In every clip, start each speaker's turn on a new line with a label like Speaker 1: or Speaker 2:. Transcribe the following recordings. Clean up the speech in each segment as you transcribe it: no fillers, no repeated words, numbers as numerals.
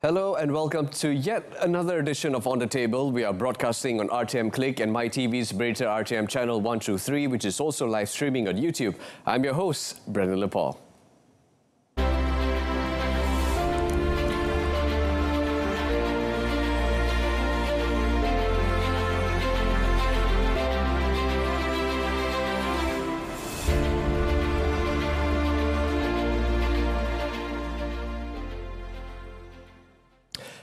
Speaker 1: Hello and welcome to yet another edition of On the Table. We are broadcasting on RTM Click and MyTV's Berita RTM channel 123, which is also live streaming on YouTube. I'm your host, Brendan Lepal.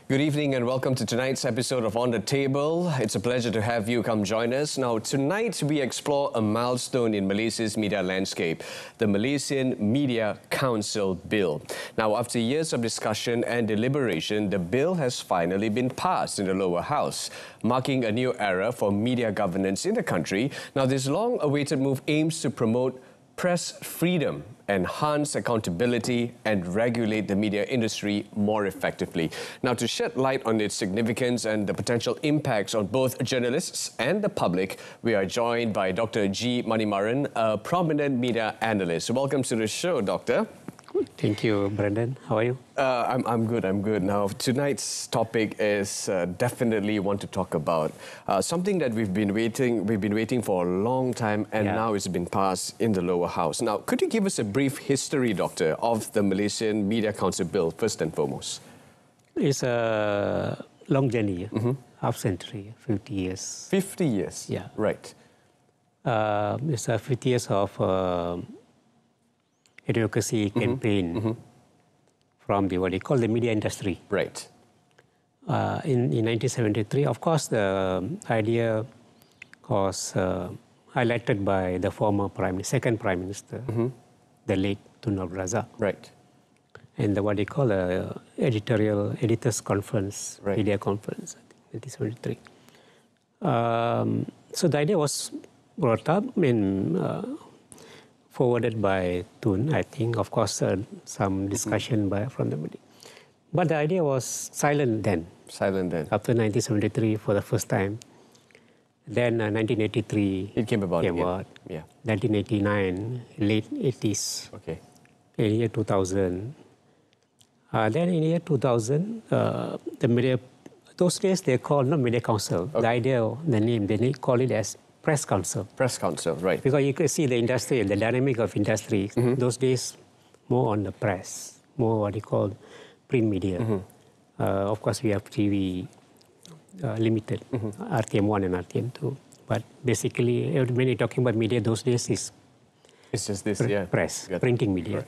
Speaker 1: Good evening and welcome to tonight's episode of On the Table. It's a pleasure to have you come join us. Now, tonight we explore a milestone in Malaysia's media landscape, the Malaysian Media Council Bill. Now, after years of discussion and deliberation, the bill has finally been passed in the lower house, marking a new era for media governance in the country. Now, this long-awaited move aims to promote press freedom, enhance accountability and regulate the media industry more effectively. Now, to shed light on its significance and the potential impacts on both journalists and the public, we are joined by Dr. G. Manimaran, a prominent media analyst. Welcome to the show, Doctor.
Speaker 2: Thank you, Brendan. How are you?
Speaker 1: I'm good. Now, tonight's topic is definitely one to talk about. Something that we've been waiting for a long time, and now it's been passed in the lower house. Now, could you give us a brief history, Doctor, of the Malaysian Media Council Bill, first and foremost?
Speaker 2: It's a long journey, half century, 50 years.
Speaker 1: 50 years?
Speaker 2: Yeah.
Speaker 1: Right.
Speaker 2: It's 50 years of advocacy campaign from the what they call the media industry.
Speaker 1: Right.
Speaker 2: In 1973, of course, the idea was highlighted by the former second Prime Minister, the late Tun Abdul Razak.
Speaker 1: Right.
Speaker 2: And the what they call editors conference,
Speaker 1: right.
Speaker 2: media conference, I think, 1973. So the idea was brought up forwarded by Tun, I think. Of course, some discussion from the media. But the idea was silent then.
Speaker 1: Silent then.
Speaker 2: After 1973, for the first time. Then 1983
Speaker 1: it came about. Yeah.
Speaker 2: 1989, late 80s.
Speaker 1: Okay.
Speaker 2: In year 2000. Then in year 2000, the media, those days they called not Media Council. Okay. The idea, the name, they call it as Press Council.
Speaker 1: Press Council, right.
Speaker 2: Because you could see the industry, the dynamic of industry, those days more on the press, more what you call print media. Of course, we have TV limited, RTM 1 and RTM 2. But basically, when you're talking about media those days, it's
Speaker 1: just this,
Speaker 2: press, printing media.
Speaker 1: Right.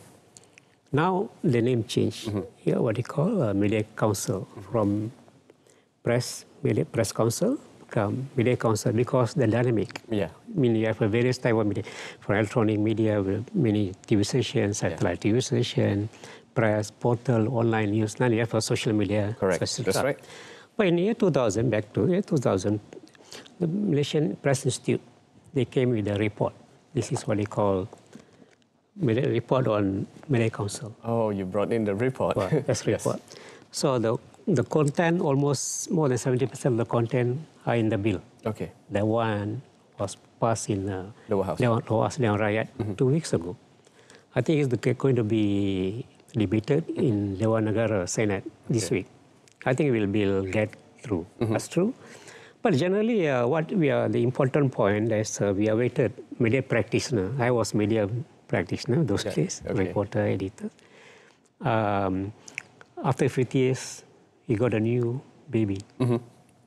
Speaker 2: Now, the name changed. Yeah, what you call Media Council, from Media Press Council, Media Council, because the dynamic.
Speaker 1: Yeah.
Speaker 2: I mean, you have a various type of media, for electronic media, many TV stations, satellite TV station, press, portal, online news. Now you have a social media.
Speaker 1: Correct. That's right.
Speaker 2: But in year 2000, back to year 2000, the Malaysian Press Institute, they came with a report. This is what they call report on Media Council.
Speaker 1: Oh, you brought in the report.
Speaker 2: That's report. Yes. So the content, almost more than 70% of the content are in the bill.
Speaker 1: Okay.
Speaker 2: The one was passed in
Speaker 1: Lower House.
Speaker 2: Rakyat 2 weeks ago. I think it's going to be debated in Dewan Negara Senate this week. I think it will get through. That's true. But generally, the important point is we awaited media practitioner. I was media practitioner those days, reporter, editor. After 50 years, he got a new baby,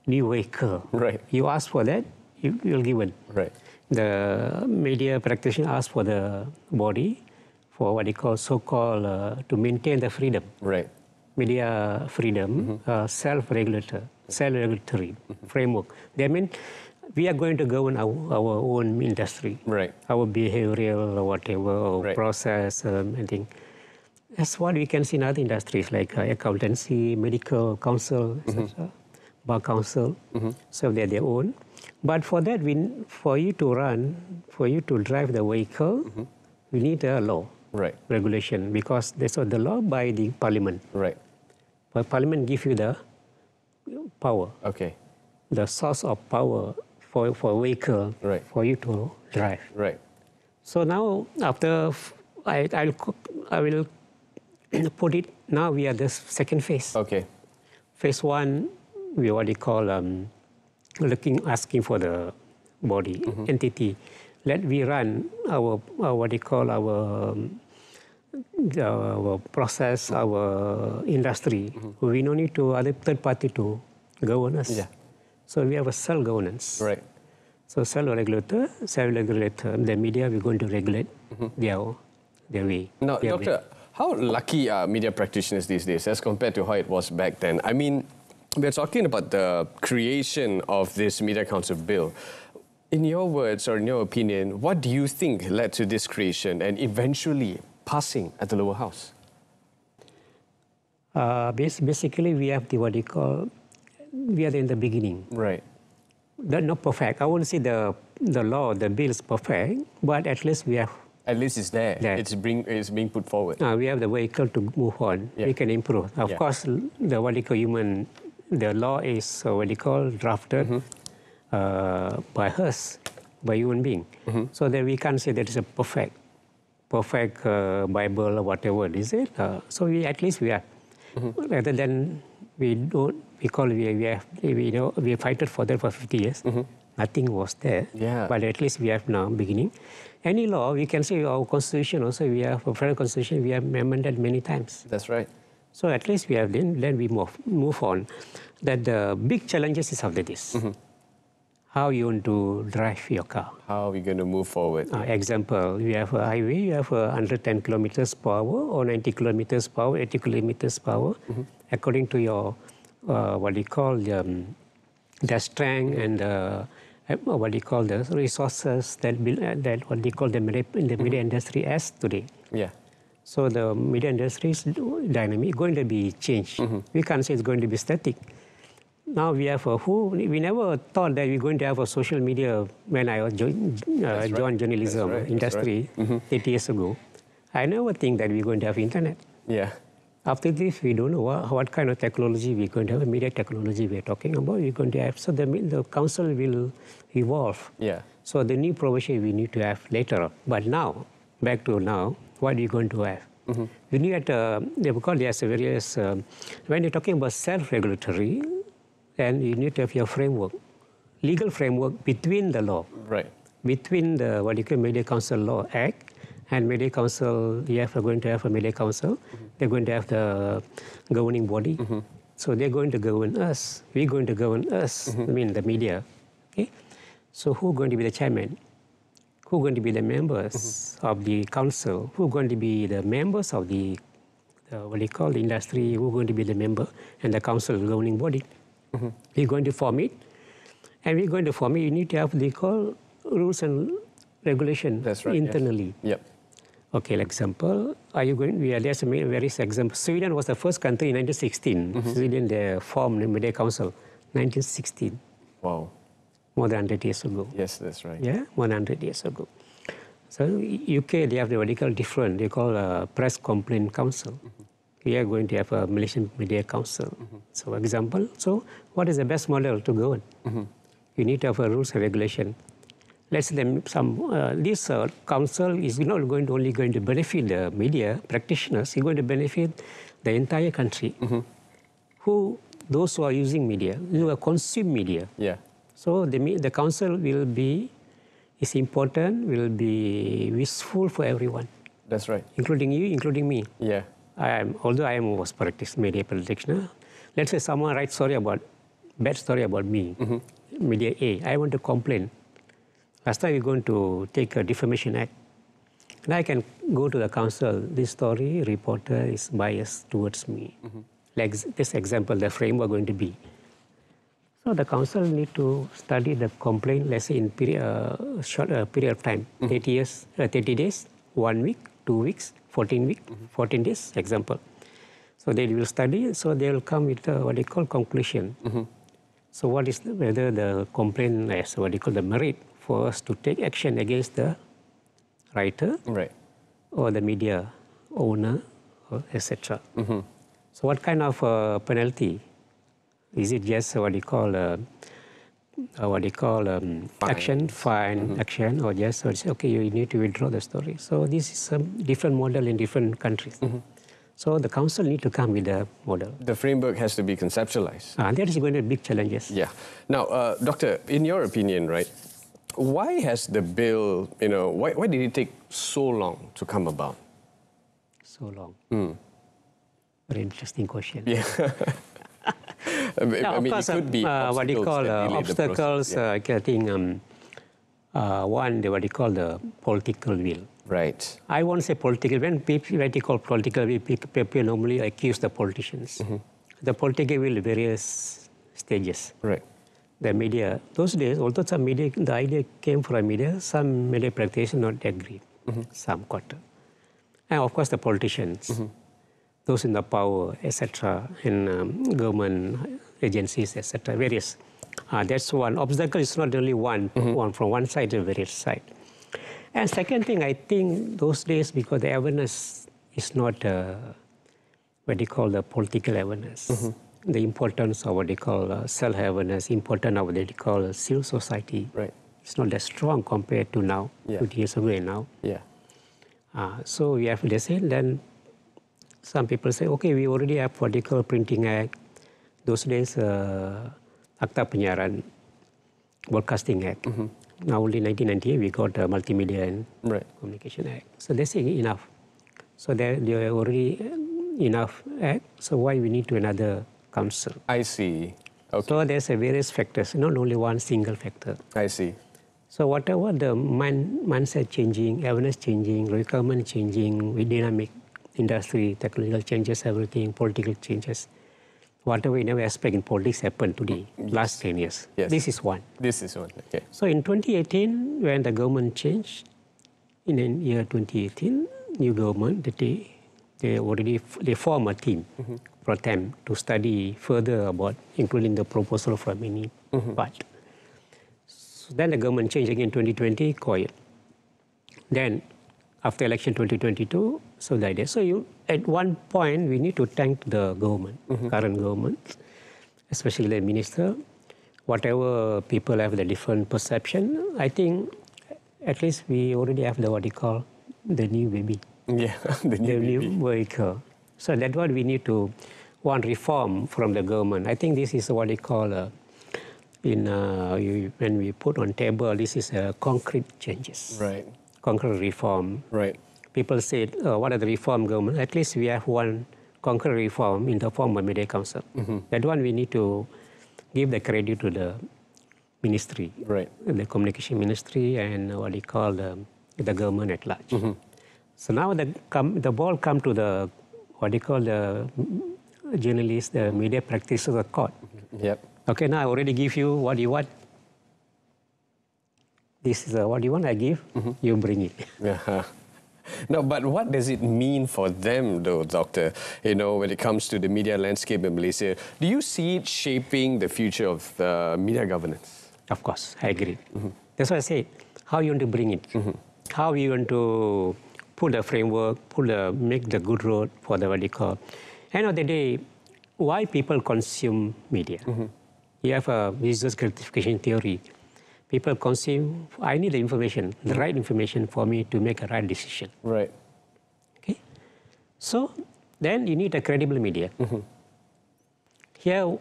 Speaker 2: new vehicle.
Speaker 1: Right.
Speaker 2: You ask for that, you'll given.
Speaker 1: Right.
Speaker 2: The media practitioner asked for the body for what they call so-called to maintain the freedom.
Speaker 1: Right.
Speaker 2: Media freedom, self-regulatory framework. That means we are going to govern our own industry.
Speaker 1: Right.
Speaker 2: Our behavioral or whatever, or process, I think. That's what we can see in other industries like accountancy, medical council, etc., bar council. So they're their own. But for that, for you to drive the vehicle, we need a law, regulation, because that's the law by the parliament.
Speaker 1: Right.
Speaker 2: But parliament gives you the power.
Speaker 1: Okay.
Speaker 2: The source of power for a vehicle for you to drive.
Speaker 1: Right.
Speaker 2: So now, after I will put it, now we are the second phase.
Speaker 1: Okay.
Speaker 2: Phase one, we what they call asking for the body entity. Let we run our what they call our process, our industry. We don't need to other third party to govern us.
Speaker 1: Yeah.
Speaker 2: So we have a self-governance.
Speaker 1: Right.
Speaker 2: So self-regulator, the media, we're going to regulate their way.
Speaker 1: Now,
Speaker 2: their
Speaker 1: Doctor, how lucky are media practitioners these days as compared to how it was back then? I mean, we're talking about the creation of this Media Council bill. In your words or in your opinion, what do you think led to this creation and eventually passing at the lower house?
Speaker 2: Basically, we have what you call, we are in the beginning.
Speaker 1: Right.
Speaker 2: They're not perfect. I won't say the law, the bill is perfect, but at least we have.
Speaker 1: At least it's there. It's being put forward.
Speaker 2: We have the vehicle to move on. Yeah. We can improve. Of course, the what you call the law is what you call drafted by us, by human being. So that we can't say that it's a perfect Bible or whatever is it. So at least we are. Rather than we fighted for that for 50 years. Nothing was there. Yeah. But at least we have now beginning. Any law, we can say our constitution also, we have a federal constitution, we have amended many times.
Speaker 1: That's right.
Speaker 2: So at least we have then we move on. That the big challenges is after this. How you want to drive your car.
Speaker 1: How are we going to move forward?
Speaker 2: Example, you have a highway, you have 110 kilometers per hour or 90 kilometers per hour, 80 kilometers per hour, according to your, what you call the strength and what do you call the resources that what they call the media industry as today. Yeah. So the media industry is dynamic, going to be changed. We can't say it's going to be static. Now we have we never thought that we're going to have a social media when I joined journalism industry 8 years ago. I never think that we're going to have internet. Yeah. After this, we don't know what kind of technology we're going to have, media technology we're talking about, we're going to have. So the council will evolve. Yeah. So the new provision we need to have later. But now, back to now, what are you going to have? You need because there's various, when you're talking about self-regulatory, then you need to have your framework, legal framework between the law. Right. Between the, what you call Media Council Law Act, and Media Council, are going to have a Media Council. They're going to have the governing body. So they're going to govern us. We're going to govern us, I mean the media. Okay? So who's going to be the chairman? Who's going to be the members of the council? Who's going to be the members of the what do you call, the industry? Who's going to be the member and the council governing body? We're going to form it. And we're going to form it. You need to have the rules and regulation internally. Yes. Yep. Okay, like example, are you going? There's a various example. Sweden was the first country in 1916. Sweden they formed the Media Council, 1916. Wow. More than 100 years ago. Yes, that's right. Yeah, 100 years ago. So UK they have the radical different. They call a Press Complaint Council. We are going to have a Malaysian Media Council. So example. So what is the best model to go on? You need to have a rules and regulation. Let's say this council is not only going to benefit the media practitioners, it's going to benefit the entire country. Those who are using media, who consume media. Yeah. So the council is important, will be useful for everyone. That's right. Including you, including me. Yeah. Although I was media practitioner, let's say someone writes bad story about me, media A, I want to complain. Last time we're going to take a defamation act. And I can go to the council, this story, reporter is biased towards me. Like this example, the framework going to be. So the council need to study the complaint, let's say in short period of time, 30 days, 1 week, 2 weeks, 14 days, example. So they will study, so they will come with what they call conclusion. So whether the complaint is what they call the merit for us to take action against the writer or the media owner, etc. So what kind of penalty? Is it just what they call action, fine, action, or just okay, you need to withdraw the story? So this is a different model in different countries. So the council need to come with a model.
Speaker 1: The framework has to be conceptualized.
Speaker 2: That is going to be big challenges.
Speaker 1: Yeah. Now, Doctor, in your opinion, right, why has the bill, why did it take so long to come about?
Speaker 2: So long. Very interesting question.
Speaker 1: Yeah.
Speaker 2: Now, of course,
Speaker 1: it could be
Speaker 2: what you call obstacles. I think one, what you call the political will.
Speaker 1: Right.
Speaker 2: I won't say political. When you call political will, people normally accuse the politicians. The political will, various stages.
Speaker 1: Right.
Speaker 2: The media, those days, although some media, the idea came from media, some media practitioners not agreed, some quarter. And of course the politicians, those in the power, etc., in government agencies, etc., various. That's one. Obstacle is not only one from one side to various side. And second thing, I think those days, because the awareness is not what they call the political awareness, the importance of what they call self-awareness, importance of what they call civil society, it's not that strong compared to now, 20 years ago and now.
Speaker 1: Yeah.
Speaker 2: So we have to say, then some people say, okay, we already have what they call Printing Act. Those days, Akta Penyiaran, Broadcasting Act. Now only 1998 we got a Multimedia and Communication Act. So they say enough. So they are already enough act. So why we need to another council?
Speaker 1: I see. Okay.
Speaker 2: So there's a various factors, not only one single factor.
Speaker 1: I see.
Speaker 2: So whatever the mindset changing, awareness changing, requirement changing, with dynamic industry, technological changes, everything, political changes, whatever in every aspect in politics happened today, last 10 years.
Speaker 1: Yes.
Speaker 2: This is one.
Speaker 1: This is one, okay.
Speaker 2: So in 2018, when the government changed, in the year 2018, new government, they form a team for them to study further about, including the proposal from any part. So then the government changed again in 2020, quiet. Then after election 2022, so the idea. So at one point, we need to thank the government, current government, especially the minister. Whatever people have the different perception, I think at least we already have what you call the new baby.
Speaker 1: Yeah, the new
Speaker 2: vehicle. So that's what we need to, one, reform from the government. I think this is what they call, when we put on table, this is concrete changes.
Speaker 1: Right.
Speaker 2: Concrete reform.
Speaker 1: Right.
Speaker 2: People say, what are the reform government? At least we have one concrete reform in the form of Media Council. That one we need to give the credit to the ministry, the communication ministry, and what they call the government at large. So now the ball come to the what they call the journalists, the media practitioners, the court.
Speaker 1: Yep.
Speaker 2: Okay, now I already give you what you want. This is what you want, I give, you bring it.
Speaker 1: No, but what does it mean for them, though, Doctor? When it comes to the media landscape in Malaysia, do you see it shaping the future of media governance?
Speaker 2: Of course, I agree. That's why I say, how you want to bring it? How you want to put the framework, make the good road for the what you call. End of the day, why people consume media? You have a business gratification theory. People consume, I need the information, the right information for me to make a right decision.
Speaker 1: Right.
Speaker 2: Okay. So then you need a credible media. Here,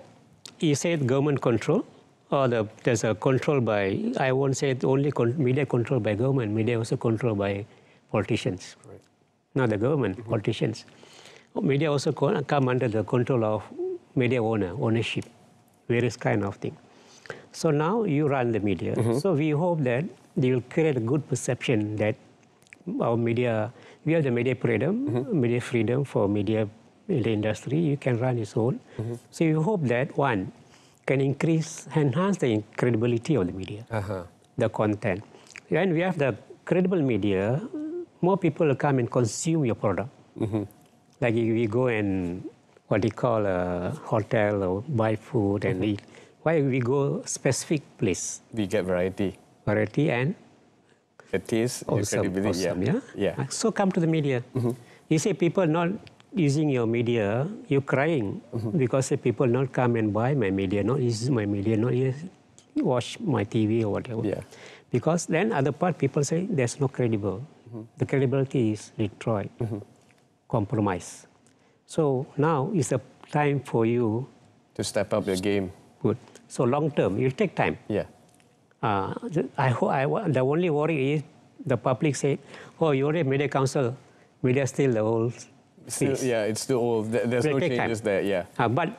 Speaker 2: you said government control, or there's a control by, I won't say only media controlled by government, media also controlled by politicians. Right. Not the government, politicians. Media also come under the control of media ownership, various kind of things. So now you run the media. So we hope that they will create a good perception that our media, we have the media freedom for media in the industry. You can run its own. So you hope that one can enhance the credibility of the media, the content. When we have the credible media, more people will come and consume your product. Like if we go and what they call a hotel or buy food and eat. Why we go specific place?
Speaker 1: We get variety.
Speaker 2: Variety and
Speaker 1: the taste, credibility.
Speaker 2: Yeah. So come to the media. You say people not using your media, you're crying because people not come and buy my media, not use my media, not watch my TV or whatever.
Speaker 1: Yeah.
Speaker 2: Because then other part people say there's no credible. The credibility is destroyed, compromised. So now is the time for you
Speaker 1: to step up your game.
Speaker 2: Good. So long term, it will take time.
Speaker 1: Yeah.
Speaker 2: The only worry is the public say, oh, you already media council, media still the old.
Speaker 1: Yeah, it's still old. There's no changes there, yeah.
Speaker 2: But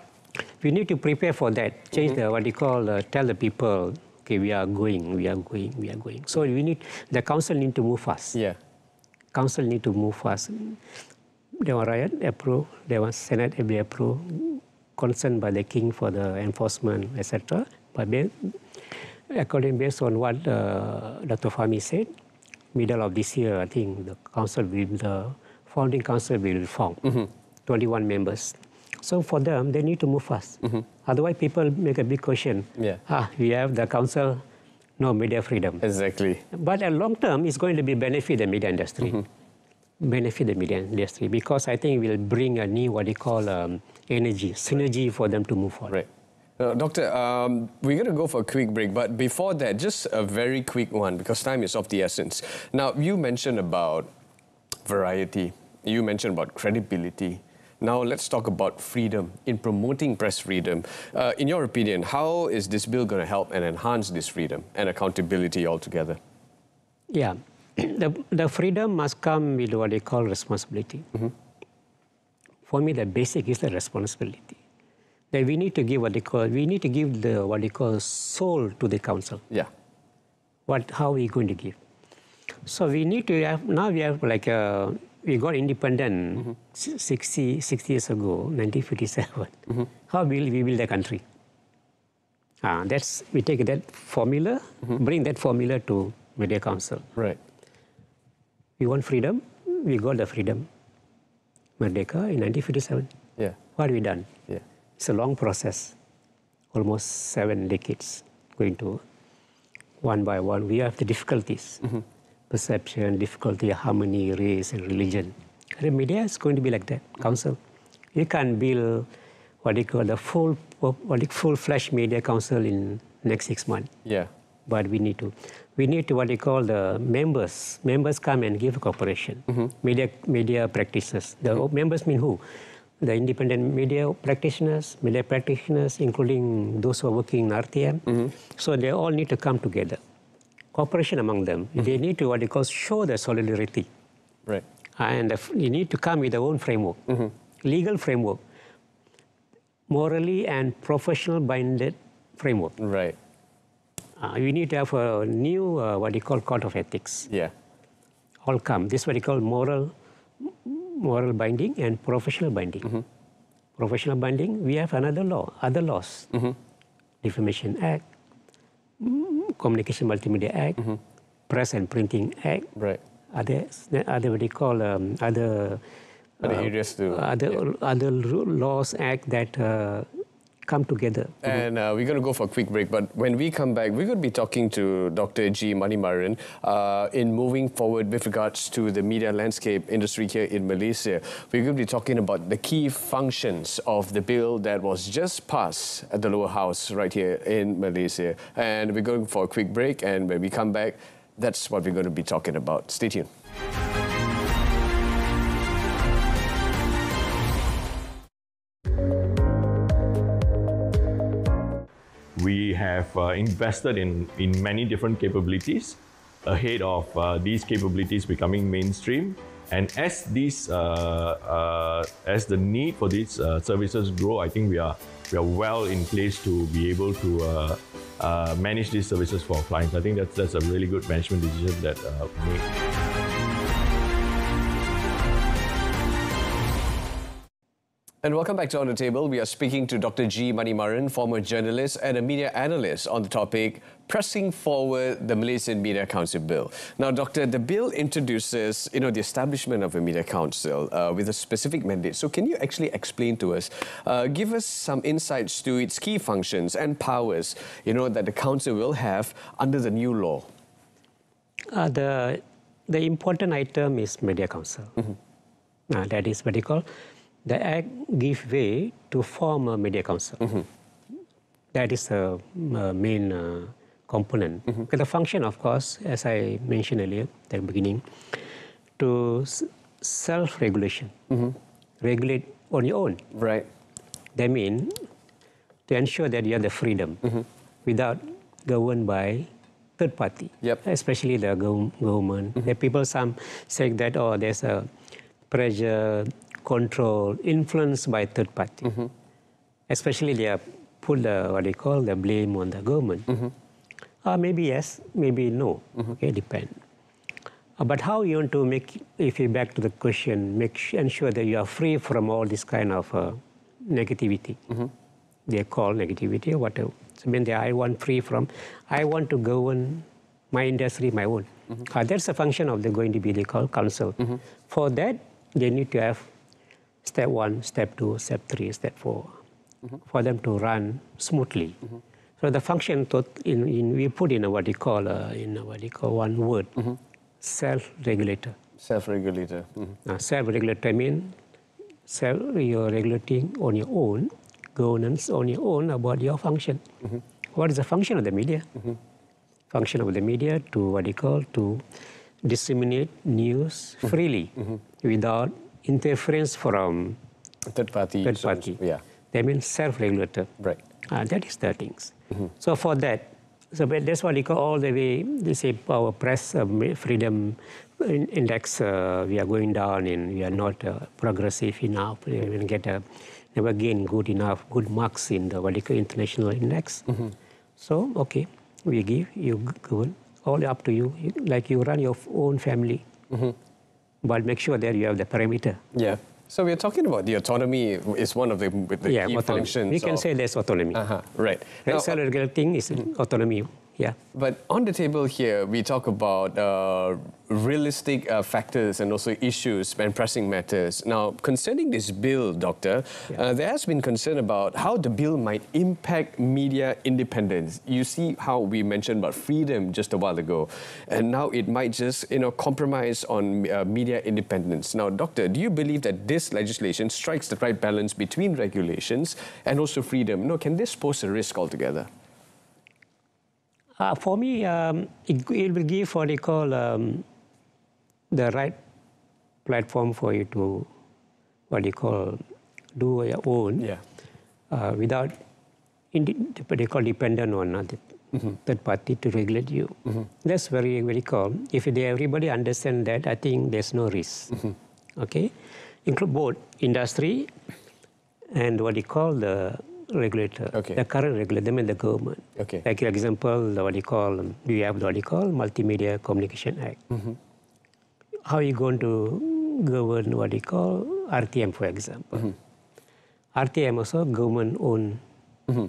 Speaker 2: we need to prepare for that. Change the, what you call, tell the people, okay, we are going. So we need, the council need to move fast.
Speaker 1: Yeah.
Speaker 2: Council need to move fast. There was rakyat approve, there was Senate approve, concerned by the king for the enforcement, etc. But according based on what Dr. Fahmi said, middle of this year, I think the council will, the founding council will form, 21 members. So for them, they need to move fast. Otherwise, people make a big question.
Speaker 1: Yeah.
Speaker 2: We have the council, no media freedom.
Speaker 1: Exactly.
Speaker 2: But at long term, it's going to be benefit the media industry. Benefit the media industry because I think it will bring a new, what they call, energy, synergy for them to move forward.
Speaker 1: Right. Doctor, we're going to go for a quick break, but before that, just a very quick one because time is of the essence. Now, you mentioned about variety, you mentioned about credibility. Now, let's talk about freedom in promoting press freedom. In your opinion, how is this bill going to help and enhance this freedom and accountability altogether?
Speaker 2: Yeah. The freedom must come with what they call responsibility. For me, the basic is the responsibility. That we need to give what they call, we need to give the what they call soul to the council.
Speaker 1: Yeah.
Speaker 2: How are we going to give? So we need to have, now we have like, we got independent 60 years ago, 1957. How will we build the country? We take that formula, bring that formula to media council.
Speaker 1: Right.
Speaker 2: We want freedom, we got the freedom. Merdeka in 1957.
Speaker 1: Yeah.
Speaker 2: What have we done?
Speaker 1: Yeah.
Speaker 2: It's a long process, almost 7 decades, going to one by one. We have the difficulties, perception, difficulty, harmony, race, and religion. And the media is going to be like that, council. You can't build what they call the full-fledged media council in next 6 months.
Speaker 1: Yeah.
Speaker 2: But we need to what they call the members. Members come and give cooperation. Media practitioners. The members mean who? The independent media practitioners, including those who are working in RTM. So they all need to come together. Cooperation among them. They need to what they call show the solidarity.
Speaker 1: Right.
Speaker 2: And you need to come with their own framework, legal framework, morally and professional binded framework.
Speaker 1: Right.
Speaker 2: We need to have a new, what they call, code of ethics.
Speaker 1: Yeah.
Speaker 2: All come. This is what they call moral binding and professional binding. Professional binding, we have another law, other laws. Defamation Act, Communication Multimedia Act, Press and Printing Act.
Speaker 1: Right.
Speaker 2: Other what they call, other
Speaker 1: areas too.
Speaker 2: Other laws act that come together.
Speaker 1: And we're going to go for a quick break, but when we come back, we're going to be talking to Dr. G. Manimaran in moving forward with regards to the media landscape industry here in Malaysia. We're going to be talking about the key functions of the bill that was just passed at the lower house right here in Malaysia. And we're going for a quick break, and when we come back, that's what we're going to be talking about. Stay tuned.
Speaker 3: We have invested in many different capabilities ahead of these capabilities becoming mainstream. And as the need for these services grow, I think we are well in place to be able to manage these services for our clients. I think that's a really good management decision that we made.
Speaker 1: And welcome back to On the Table. We are speaking to Dr. G. Manimaran, former journalist and a media analyst, on the topic pressing forward the Malaysian Media Council Bill. Now, Doctor, the bill introduces, the establishment of a media council with a specific mandate. So, can you actually explain to us, give us some insights to its key functions and powers, that the council will have under the new law?
Speaker 2: The important item is media council. That is what they call. The Act gives way to form a media council. That is the main component. The function, of course, as I mentioned earlier at the beginning, to self-regulation, regulate on your own.
Speaker 1: Right.
Speaker 2: That means to ensure that you have the freedom without governed by third party, especially the government. The people some say that, oh, there's a pressure, control, influence by third party. Especially they put the, what they call, the blame on the government. Maybe yes, maybe no. Okay, depend. But how you want to make, if you back to the question, ensure that you are free from all this kind of negativity. They call negativity or whatever. So when I want free from, I want to govern my industry, my own. That's a function of the going to be, they call council. For that, they need to have step 1, step 2, step 3, step 4, for them to run smoothly. So the function we put in what you call one word, self-regulator.
Speaker 1: Self-regulator.
Speaker 2: Self-regulator means you're regulating on your own, governance on your own about your function. What is the function of the media? Function of the media to disseminate news freely without interference from
Speaker 1: third party. Yeah.
Speaker 2: That means self-regulator.
Speaker 1: Right.
Speaker 2: That is the things. So for that, so that's what they call all the way, they say our press freedom index, we are going down and we are not progressive enough. We never gain good marks in the what they call international index. So, okay, we give, you go, all up to you, like you run your own family. But make sure that you have the parameter.
Speaker 1: Yeah. So we're talking about the autonomy is one of the key
Speaker 2: autonomy.
Speaker 1: functions.
Speaker 2: We can say there's autonomy.
Speaker 1: Right.
Speaker 2: Self-regulating is autonomy. Yeah.
Speaker 1: But on the table here, we talk about realistic factors and also issues and pressing matters. Now, concerning this bill, Doctor, there has been concern about how the bill might impact media independence. You see how we mentioned about freedom just a while ago, and now it might just, compromise on media independence. Now, Doctor, do you believe that this legislation strikes the right balance between regulations and also freedom? Can this pose a risk altogether?
Speaker 2: For me, it will give what they call the right platform for you to, what they call, do your own, without, they call dependent on another third party to regulate you. That's very, very cool. If everybody understand that, I think there's no risk. Okay, include both industry and what they call the regulator, the current regulator, and the government. Like for example, we have what you call Multimedia Communication Act. How are you going to govern what you call RTM, for example? RTM also government-owned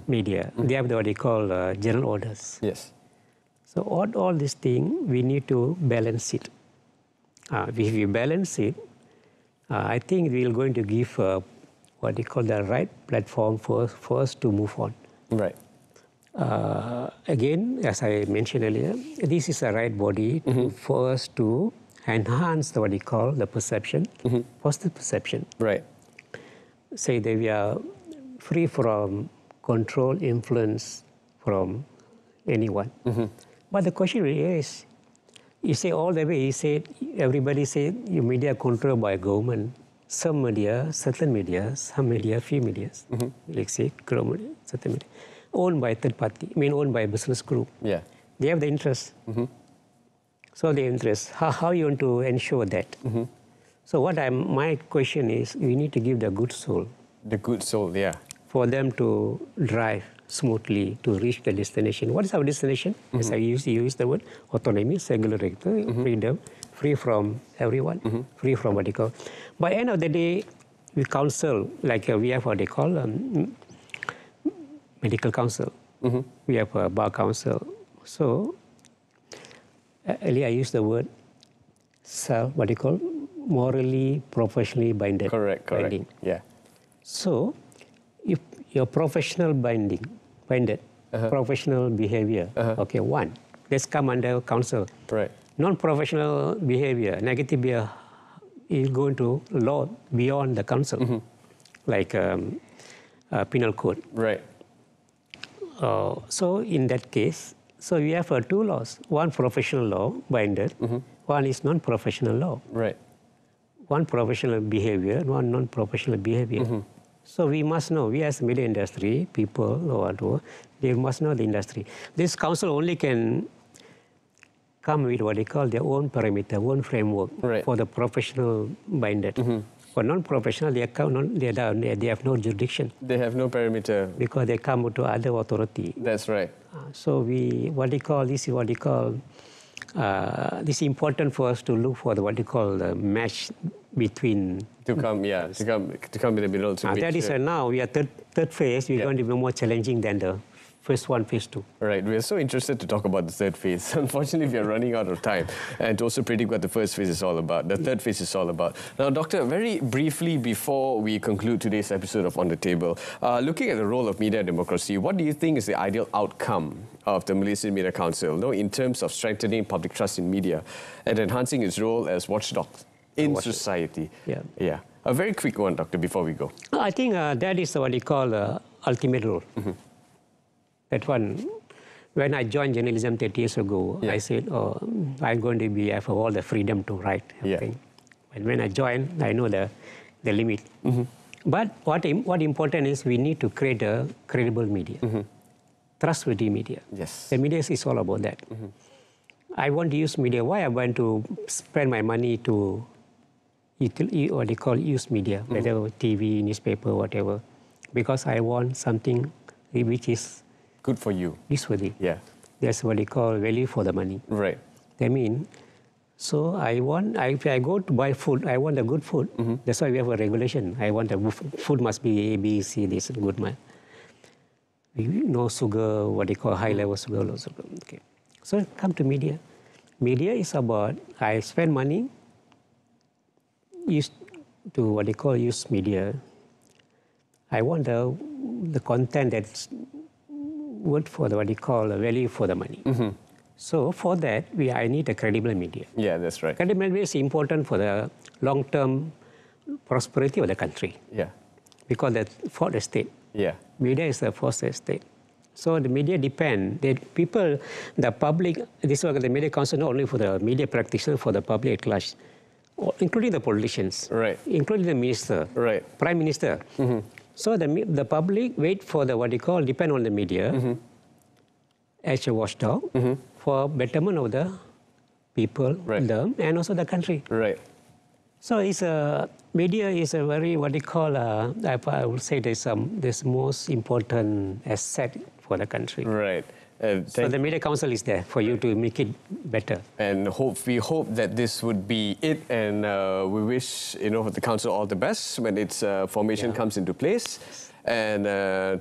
Speaker 2: media. They have what they call general orders.
Speaker 1: Yes.
Speaker 2: So all these things, we need to balance it. If we balance it, I think we are going to give what they call the right platform for us to move on.
Speaker 1: Right.
Speaker 2: Again, as I mentioned earlier, this is a right body for us to enhance what they call the perception, positive perception.
Speaker 1: Right.
Speaker 2: Say that we are free from control, influence from anyone. But the question really is, you say all the way, everybody say your media controlled by government. Some media, certain media, some media, few media, like say, certain media, owned by third party, owned by a business group.
Speaker 1: Yeah.
Speaker 2: They have the interest. So the interest, how you want to ensure that? So my question is, we need to give the good soul.
Speaker 1: The good soul, yeah.
Speaker 2: For them to drive smoothly to reach the destination. What is our destination? As I use the word autonomy, self-regulator, freedom, free from everyone, free from what they call. By the end of the day, we counsel, like we have what they call medical counsel. We have a bar counsel. So, earlier I used the word what they call morally, professionally binded.
Speaker 1: Correct.
Speaker 2: Binding.
Speaker 1: Yeah.
Speaker 2: So, if your professional binded, professional behavior, one, let's come under counsel.
Speaker 1: Right.
Speaker 2: Non-professional behavior, negative behavior, is going to law beyond the council, like penal code.
Speaker 1: Right.
Speaker 2: So in that case, so we have two laws. One professional law, binded. One is non-professional law.
Speaker 1: Right.
Speaker 2: one professional behavior, one non-professional behavior. So we must know, we as media industry, people, or they must know the industry. This council only can come with what they call their own parameter, own framework for the professional minded. For non-professional, they have no jurisdiction.
Speaker 1: They have no parameter.
Speaker 2: Because they come to other authority.
Speaker 1: That's right.
Speaker 2: So this is important for us to look for what they call the match between.
Speaker 1: To come in the middle.
Speaker 2: That is now we are third phase. We're going to be more challenging than the phase 1, phase 2.
Speaker 1: Right. We are so interested to talk about the third phase. Unfortunately, we are running out of time and to also predict what the first phase is all about, the third phase is all about. Now, Doctor, very briefly before we conclude today's episode of On the Table, looking at the role of media democracy, what do you think is the ideal outcome of the Malaysian Media Council, in terms of strengthening public trust in media and enhancing its role as watchdog in society? Yeah. A very quick one, Doctor, before we go.
Speaker 2: I think that is what they call ultimate role. That one, when I joined journalism 30 years ago, I said, I'm going to have all the freedom to write. And when I joined, I know the limit. But what important is we need to create a credible media, trustworthy media.
Speaker 1: Yes.
Speaker 2: The media is all about that. I want to use media. Why I want to spend my money to what they call use media, whether TV, newspaper, whatever, because I want something which is
Speaker 1: good for you.
Speaker 2: Newsworthy.
Speaker 1: Yeah.
Speaker 2: That's what they call value for the money.
Speaker 1: Right.
Speaker 2: I mean, so if I go to buy food, I want a good food. That's why we have a regulation. I want the food must be A, B, C, this good man. No sugar, what they call high level sugar, low sugar. Okay. So come to media. Media is about, I spend money to what they call use media. I want the content that's good for what they call value for the money. So for that, I need a credible media.
Speaker 1: Yeah, that's right.
Speaker 2: Credible media is important for the long-term prosperity of the country.
Speaker 1: Yeah.
Speaker 2: Because that's for the state.
Speaker 1: Yeah.
Speaker 2: Media is for the state. So the media depend. The public, this is the Media Council not only for the media practitioners, for the public at large, including the politicians, including the minister, prime minister. So the public wait for what they call, depend on the media as a watchdog for betterment of the people, them, and also the country.
Speaker 1: Right.
Speaker 2: So media is a very, what they call, I would say this most important asset for the country.
Speaker 1: Right.
Speaker 2: So the Media Council is there for you to make it better.
Speaker 1: And we hope that this would be it, and we wish the council all the best when its formation comes into place, and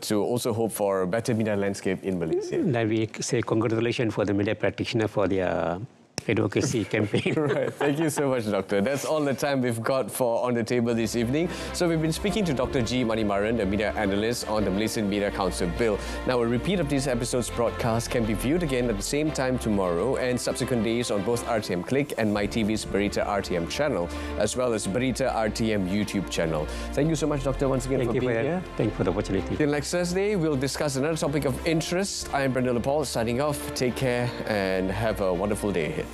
Speaker 1: to also hope for a better media landscape in Malaysia.
Speaker 2: Then we say congratulations for the media practitioner for their advocacy campaign.
Speaker 1: Right. Thank you so much, Doctor. That's all the time we've got for On the Table this evening. So we've been speaking to Dr. G. Manimaran, the media analyst on the Malaysian Media Council Bill. Now, a repeat of this episode's broadcast can be viewed again at the same time tomorrow and subsequent days on both RTM Click and MyTV's Berita RTM channel, as well as Berita RTM YouTube channel. Thank you so much, Doctor, once again for being here.
Speaker 2: Thank you for the opportunity.
Speaker 1: Till next Thursday, we'll discuss another topic of interest. I'm Brendan Paul, signing off. Take care and have a wonderful day ahead.